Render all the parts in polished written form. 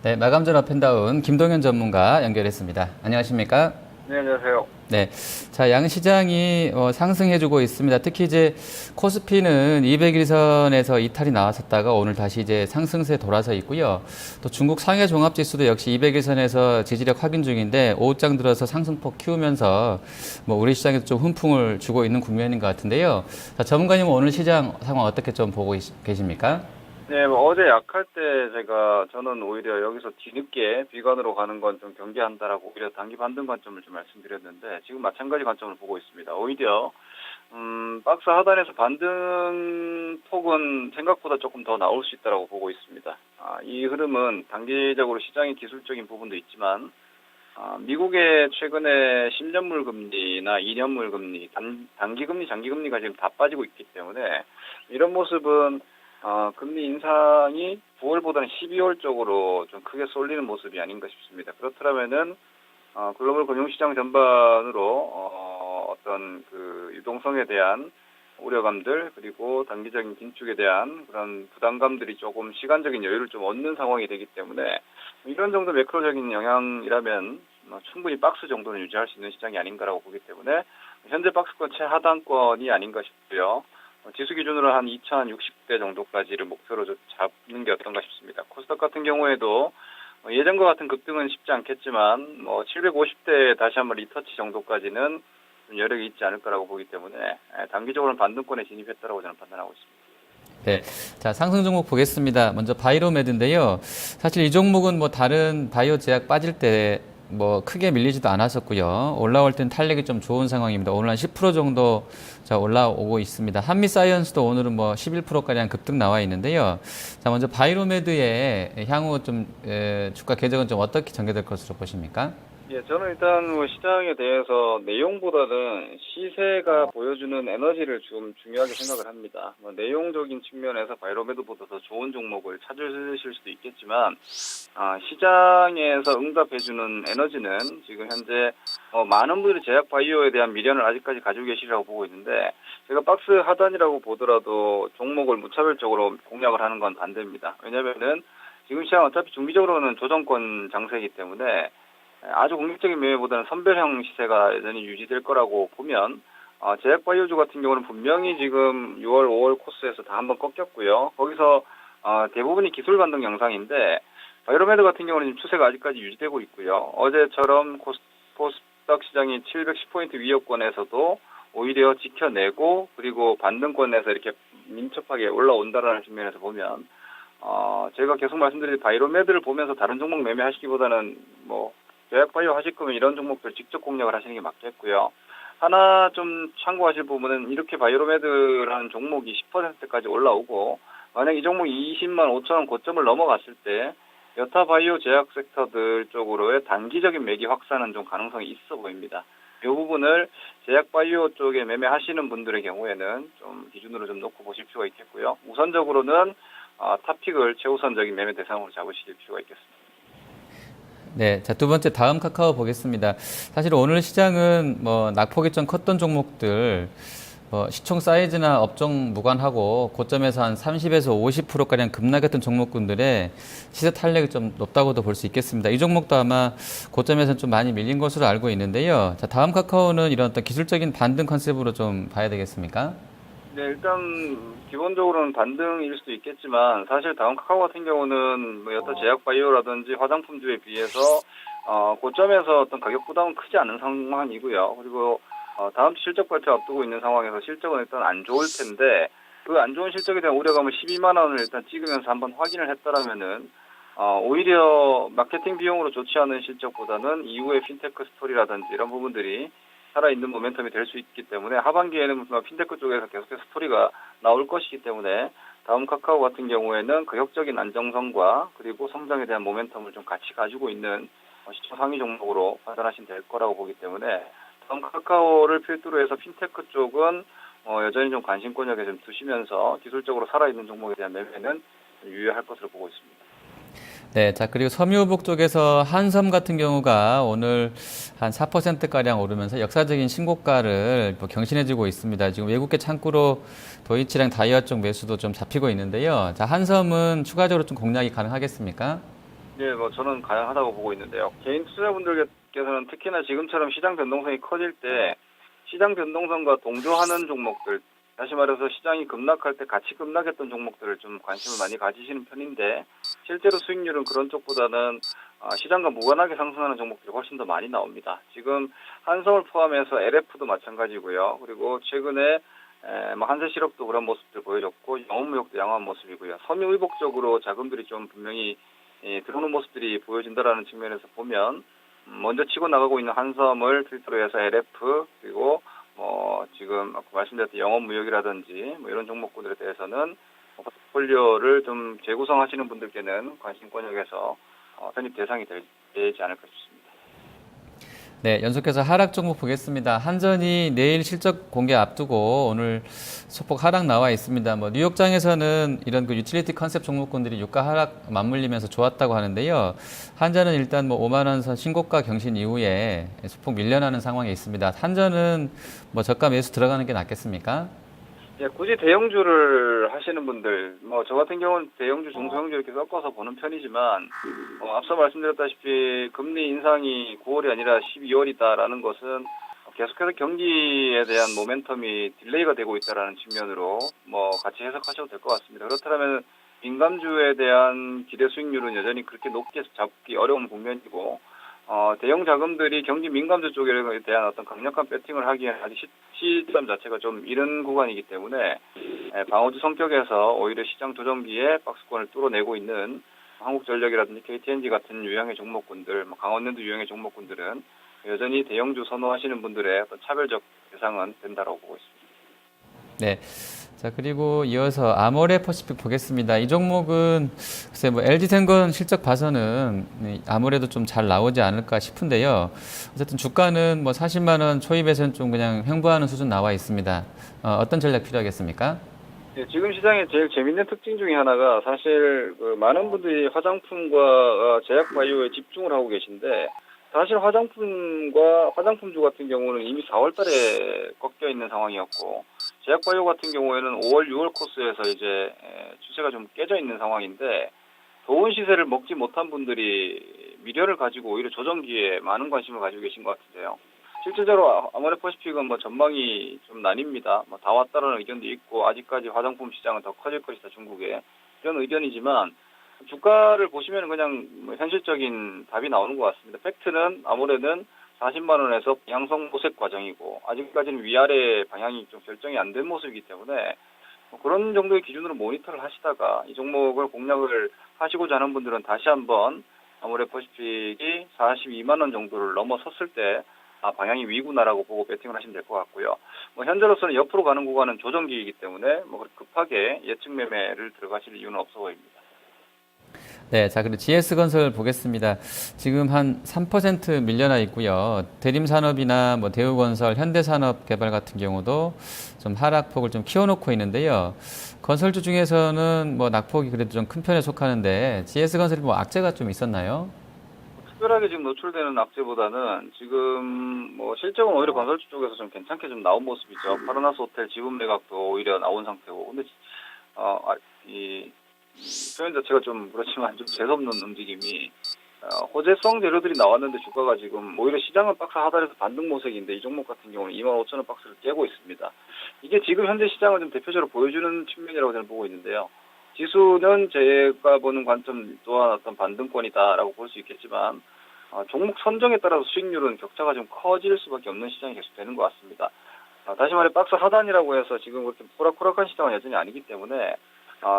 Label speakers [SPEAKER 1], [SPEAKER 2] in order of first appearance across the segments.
[SPEAKER 1] 네, 마감 전화 펜다운 김동현 전문가 연결했습니다. 안녕하십니까?
[SPEAKER 2] 네, 안녕하세요.
[SPEAKER 1] 네, 자, 양시장이 상승해주고 있습니다. 특히 이제 코스피는 200일선에서 이탈이 나왔었다가 오늘 다시 이제 상승세 돌아서 있고요. 또 중국 상해 종합지수도 역시 200일선에서 지지력 확인 중인데 오후장 들어서 상승폭 키우면서 뭐 우리 시장에도 좀 훈풍을 주고 있는 국면인 것 같은데요. 자, 전문가님은 오늘 시장 상황 어떻게 좀 보고 계십니까?
[SPEAKER 2] 네, 뭐 어제 약할 때 저는 오히려 여기서 뒤늦게 비관으로 가는 건 좀 경계한다라고 오히려 단기 반등 관점을 좀 말씀드렸는데 지금 마찬가지 관점을 보고 있습니다. 오히려 박스 하단에서 반등 폭은 생각보다 조금 더 나올 수 있다라고 보고 있습니다. 이 흐름은 단기적으로 시장의 기술적인 부분도 있지만 미국의 최근에 10년물 금리나 2년물 금리, 단기 금리, 장기 금리가 지금 다 빠지고 있기 때문에 이런 모습은 금리 인상이 9월보다는 12월 쪽으로 좀 크게 쏠리는 모습이 아닌가 싶습니다. 그렇다면은 글로벌 금융시장 전반으로 어떤 그 유동성에 대한 우려감들 그리고 단기적인 긴축에 대한 그런 부담감들이 조금 시간적인 여유를 좀 얻는 상황이 되기 때문에 이런 정도 매크로적인 영향이라면 충분히 박스 정도는 유지할 수 있는 시장이 아닌가라고 보기 때문에 현재 박스권 최하단권이 아닌가 싶고요. 지수 기준으로 한 2060대 정도까지를 목표로 잡는 게 어떤가 싶습니다. 코스닥 같은 경우에도 예전과 같은 급등은 쉽지 않겠지만 750대 다시 한번 리터치 정도까지는 좀 여력이 있지 않을 거라고 보기 때문에 단기적으로는 반등권에 진입했다라고 저는 판단하고 있습니다.
[SPEAKER 1] 네. 자, 상승 종목 보겠습니다. 먼저 바이로메드인데요. 사실 이 종목은 뭐 다른 바이오 제약 빠질 때 뭐 크게 밀리지도 않았었고요. 올라올 땐 탄력이 좀 좋은 상황입니다. 오늘 한 10% 정도 자, 올라오고 있습니다. 한미사이언스도 오늘은 뭐 11%가량 급등 나와 있는데요. 자, 먼저 바이로메드의 향후 좀 주가 궤적은 좀 어떻게 전개될 것으로 보십니까?
[SPEAKER 2] 예, 저는 일단 뭐 시장에 대해서 내용보다는 시세가 보여주는 에너지를 좀 중요하게 생각을 합니다. 내용적인 측면에서 바이로메드보다 더 좋은 종목을 찾으실 수도 있겠지만, 시장에서 응답해주는 에너지는 지금 현재 많은 분들이 제약 바이오에 대한 미련을 아직까지 가지고 계시라고 보고 있는데, 제가 박스 하단이라고 보더라도 종목을 무차별적으로 공략을 하는 건 반대입니다. 왜냐면은 지금 시장 어차피 중기적으로는 조정권 장세이기 때문에 아주 공격적인 매매보다는 선별형 시세가 여전히 유지될 거라고 보면 제약바이오주 같은 경우는 분명히 지금 6월, 5월 코스에서 다 한번 꺾였고요. 거기서 대부분이 기술 반등 양상인데 바이오메드 같은 경우는 지금 추세가 아직까지 유지되고 있고요. 어제처럼 코스닥 시장이 710포인트 위협권에서도 오히려 지켜내고 그리고 반등권에서 이렇게 민첩하게 올라온다라는 측면에서 보면 제가 계속 말씀드린 바이오메드를 보면서 다른 종목 매매하시기보다는 제약바이오 하실 거면 이런 종목들 직접 공략을 하시는 게 맞겠고요. 하나 좀 참고하실 부분은 이렇게 바이오메드라는 종목이 10%까지 올라오고 만약 이 종목이 20만 5천 원 고점을 넘어갔을 때 여타 바이오 제약 섹터들 쪽으로의 단기적인 매기 확산은 좀 가능성이 있어 보입니다. 이 부분을 제약바이오 쪽에 매매하시는 분들의 경우에는 좀 기준으로 좀 놓고 보실 필요가 있겠고요. 우선적으로는 탑픽을 최우선적인 매매 대상으로 잡으실 필요가 있겠습니다.
[SPEAKER 1] 네, 자, 두 번째 다음 카카오 보겠습니다. 사실 오늘 시장은 뭐 낙폭이 좀 컸던 종목들 시총 사이즈나 업종 무관하고 고점에서 한 30에서 50%가량 급락했던 종목군들의 시세 탄력이 좀 높다고도 볼 수 있겠습니다. 이 종목도 아마 고점에서는 좀 많이 밀린 것으로 알고 있는데요. 자, 다음 카카오는 이런 어떤 기술적인 반등 컨셉으로 좀 봐야 되겠습니까?
[SPEAKER 2] 네, 일단 기본적으로는 반등일 수도 있겠지만 사실 다음 카카오 같은 경우는 여타 제약 바이오라든지 화장품주에 비해서 고점에서 어떤 가격 부담은 크지 않은 상황이고요. 그리고 다음 주 실적 발표 앞두고 있는 상황에서 실적은 일단 안 좋을 텐데 그 안 좋은 실적에 대한 우려감을 12만 원을 일단 찍으면서 한번 확인을 했더라면은 오히려 마케팅 비용으로 좋지 않은 실적보다는 이후에 핀테크 스토리라든지 이런 부분들이 살아있는 모멘텀이 될 수 있기 때문에 하반기에는 핀테크 쪽에서 계속해서 스토리가 나올 것이기 때문에 다음 카카오 같은 경우에는 가격적인 안정성과 그리고 성장에 대한 모멘텀을 좀 같이 가지고 있는 시총 상위 종목으로 판단하시면 될 거라고 보기 때문에 다음 카카오를 필두로 해서 핀테크 쪽은 여전히 좀 관심권역에 좀 두시면서 기술적으로 살아있는 종목에 대한 매매는 유효할 것으로 보고 있습니다.
[SPEAKER 1] 네, 자, 그리고 섬유부국 쪽에서 한섬 같은 경우가 오늘 한 4%가량 오르면서 역사적인 신고가를 경신해주고 있습니다. 지금 외국계 창구로 도이치랑 다이아 쪽 매수도 좀 잡히고 있는데요. 자, 한섬은 추가적으로 좀 공략이 가능하겠습니까?
[SPEAKER 2] 예, 뭐 저는 가능하다고 보고 있는데요. 개인 투자분들께서는 특히나 지금처럼 시장 변동성이 커질 때 시장 변동성과 동조하는 종목들, 다시 말해서 시장이 급락할 때 같이 급락했던 종목들을 좀 관심을 많이 가지시는 편인데 실제로 수익률은 그런 쪽보다는 시장과 무관하게 상승하는 종목들이 훨씬 더 많이 나옵니다. 지금 한성을 포함해서 LF도 마찬가지고요. 그리고 최근에 뭐 한세실업도 그런 모습들 보여줬고 영업무역도 양호한 모습이고요. 섬유의복적으로 자금들이 좀 분명히 들어오는 모습들이 보여진다라는 측면에서 보면 먼저 치고 나가고 있는 한섬을 필두로 해서 LF 그리고 지금 아까 말씀드렸던 영업무역이라든지 뭐 이런 종목군들에 대해서는 포트폴리오를 좀 재구성하시는 분들께는 관심권역에서 편입 대상이 되지 않을까 싶습니다.
[SPEAKER 1] 네, 연속해서 하락 종목 보겠습니다. 한전이 내일 실적 공개 앞두고 오늘 소폭 하락 나와 있습니다. 뭐 뉴욕장에서는 이런 그 유틸리티 컨셉 종목군들이 유가 하락 맞물리면서 좋았다고 하는데요. 한전은 일단 뭐 5만 원 선 신고가 경신 이후에 소폭 밀려나는 상황에 있습니다. 한전은 뭐 저가 매수 들어가는 게 낫겠습니까?
[SPEAKER 2] 예, 굳이 대형주를 하시는 분들, 뭐 저 같은 경우는 대형주, 중소형주 이렇게 섞어서 보는 편이지만 앞서 말씀드렸다시피 금리 인상이 9월이 아니라 12월이다라는 것은 계속해서 경기에 대한 모멘텀이 딜레이가 되고 있다라는 측면으로 뭐 같이 해석하셔도 될 것 같습니다. 그렇다면 민감주에 대한 기대 수익률은 여전히 그렇게 높게 잡기 어려운 국면이고 대형 자금들이 경기 민감주 쪽에 대한 어떤 강력한 배팅을 하기에 아직 시점 자체가 좀 이른 구간이기 때문에 방어주 성격에서 오히려 시장 조정기에 박스권을 뚫어내고 있는 한국전력이라든지 KTNG 같은 유형의 종목군들, 강원랜드 유형의 종목군들은 여전히 대형주 선호하시는 분들의 어떤 차별적 대상은 된다고 보고 있습니다.
[SPEAKER 1] 네. 자, 그리고 이어서 아모레 퍼시픽 보겠습니다. 이 종목은 글쎄 뭐 LG생건 실적 봐서는 아무래도 좀 잘 나오지 않을까 싶은데요. 어쨌든 주가는 뭐 40만 원 초입에서는 좀 그냥 횡보하는 수준 나와 있습니다. 어떤 전략 필요하겠습니까?
[SPEAKER 2] 네, 지금 시장의 제일 재밌는 특징 중에 하나가 사실 많은 분들이 화장품과 제약 바이오에 집중을 하고 계신데 사실 화장품주 같은 경우는 이미 4월 달에 꺾여 있는 상황이었고 제약바이오 같은 경우에는 5월, 6월 코스에서 이제 추세가 좀 깨져 있는 상황인데 좋은 시세를 먹지 못한 분들이 미련을 가지고 오히려 조정기에 많은 관심을 가지고 계신 것 같은데요. 실질적으로 아모레 퍼시픽은 뭐 전망이 좀 나뉩니다. 뭐 다 왔다라는 의견도 있고 아직까지 화장품 시장은 더 커질 것이다 중국에 이런 의견이지만 주가를 보시면 그냥 현실적인 답이 나오는 것 같습니다. 팩트는 아모레는 40만 원에서 양성 모색 과정이고 아직까지는 위아래 방향이 좀 결정이 안 된 모습이기 때문에 그런 정도의 기준으로 모니터를 하시다가 이 종목을 공략을 하시고자 하는 분들은 다시 한번 아모레 퍼시픽이 42만 원 정도를 넘어섰을 때 방향이 위구나라고 보고 배팅을 하시면 될 것 같고요. 뭐 현재로서는 옆으로 가는 구간은 조정기이기 때문에 뭐 급하게 예측 매매를 들어가실 이유는 없어 보입니다.
[SPEAKER 1] 네, 자, 그리고 GS건설 보겠습니다. 지금 한 3% 밀려나 있고요. 대림산업이나 뭐 대우건설, 현대산업개발 같은 경우도 좀 하락폭을 좀 키워놓고 있는데요. 건설주 중에서는 뭐 낙폭이 그래도 좀 큰 편에 속하는데 GS건설이 뭐 악재가 좀 있었나요?
[SPEAKER 2] 특별하게 지금 노출되는 악재보다는 지금 뭐 실적은 오히려 건설주 쪽에서 좀 괜찮게 좀 나온 모습이죠. 파라나스 호텔 지분 매각도 오히려 나온 상태고, 근데 이 표현 자체가 좀 그렇지만 좀 재수없는 움직임이 호재성 재료들이 나왔는데 주가가 지금 오히려 시장은 박스 하단에서 반등 모색인데 이 종목 같은 경우는 25,000원 박스를 깨고 있습니다. 이게 지금 현재 시장을 좀 대표적으로 보여주는 측면이라고 저는 보고 있는데요. 지수는 제가 보는 관점 또한 어떤 반등권이다라고 볼 수 있겠지만 종목 선정에 따라서 수익률은 격차가 좀 커질 수밖에 없는 시장이 계속 되는 것 같습니다. 다시 말해 박스 하단이라고 해서 지금 그렇게 호락호락한 시장은 여전히 아니기 때문에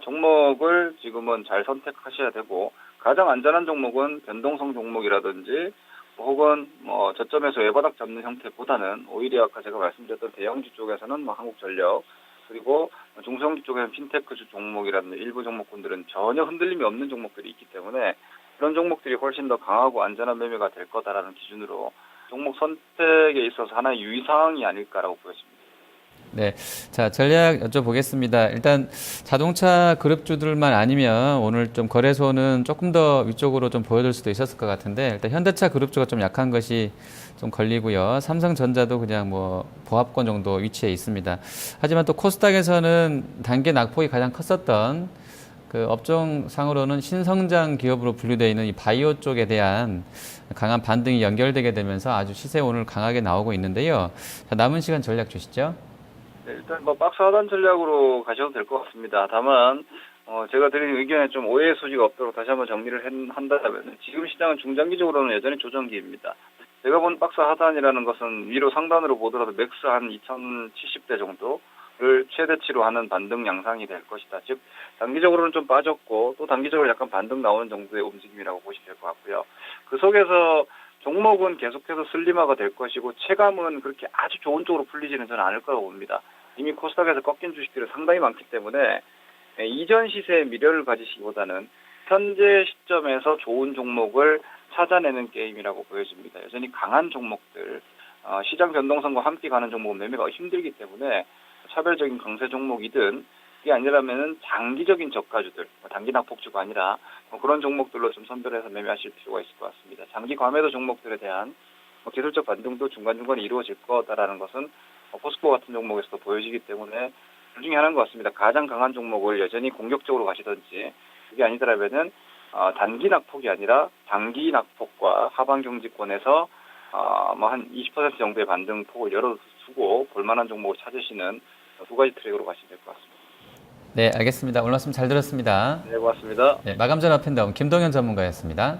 [SPEAKER 2] 종목을 지금은 잘 선택하셔야 되고 가장 안전한 종목은 변동성 종목이라든지 혹은 뭐 저점에서 외바닥 잡는 형태보다는 오히려 아까 제가 말씀드렸던 대형주 쪽에서는 뭐 한국전력 그리고 중소형주 쪽에는 핀테크주 종목이라든지 일부 종목군들은 전혀 흔들림이 없는 종목들이 있기 때문에 그런 종목들이 훨씬 더 강하고 안전한 매매가 될 거다라는 기준으로 종목 선택에 있어서 하나의 유의사항이 아닐까라고 보여집니다.
[SPEAKER 1] 네. 자, 전략 여쭤보겠습니다. 일단 자동차 그룹주들만 아니면 오늘 좀 거래소는 조금 더 위쪽으로 좀 보여줄 수도 있었을 것 같은데 일단 현대차 그룹주가 좀 약한 것이 좀 걸리고요. 삼성전자도 그냥 뭐 보합권 정도 위치에 있습니다. 하지만 또 코스닥에서는 단기 낙폭이 가장 컸었던 그 업종상으로는 신성장 기업으로 분류되어 있는 이 바이오 쪽에 대한 강한 반등이 연결되게 되면서 아주 시세 오늘 강하게 나오고 있는데요. 자, 남은 시간 전략 주시죠.
[SPEAKER 2] 네, 일단 뭐 박스 하단 전략으로 가셔도 될 것 같습니다. 다만 제가 드린 의견에 좀 오해의 소지가 없도록 다시 한번 정리를 한다면 지금 시장은 중장기적으로는 여전히 조정기입니다. 제가 본 박스 하단이라는 것은 위로 상단으로 보더라도 맥스 한 2070대 정도를 최대치로 하는 반등 양상이 될 것이다. 즉 단기적으로는 좀 빠졌고 또 단기적으로 약간 반등 나오는 정도의 움직임이라고 보시면 될 것 같고요. 그 속에서 종목은 계속해서 슬림화가 될 것이고 체감은 그렇게 아주 좋은 쪽으로 풀리지는 저는 않을 거라고 봅니다. 이미 코스닥에서 꺾인 주식들이 상당히 많기 때문에 이전 시세의 미래를 가지시기보다는 현재 시점에서 좋은 종목을 찾아내는 게임이라고 보여집니다. 여전히 강한 종목들, 시장 변동성과 함께 가는 종목은 매매가 힘들기 때문에 차별적인 강세 종목이든 그게 아니라면은 장기적인 저가주들, 단기 낙폭주가 아니라 그런 종목들로 좀 선별해서 매매하실 필요가 있을 것 같습니다. 장기 과매도 종목들에 대한 기술적 반등도 중간중간에 이루어질 거다라는 것은 포스코 같은 종목에서도 보여지기 때문에 둘 중에 하나인 것 같습니다. 가장 강한 종목을 여전히 공격적으로 가시든지 그게 아니더라면은 단기 낙폭이 아니라 장기 낙폭과 하방 경지권에서 뭐 한 20% 정도의 반등 폭을 열어두고 볼만한 종목을 찾으시는 두 가지 트랙으로 가시면 될 것 같습니다.
[SPEAKER 1] 네, 알겠습니다. 오늘 말씀 잘 들었습니다.
[SPEAKER 2] 네, 고맙습니다.
[SPEAKER 1] 네, 마감 전화 팬덤 김동현 전문가였습니다.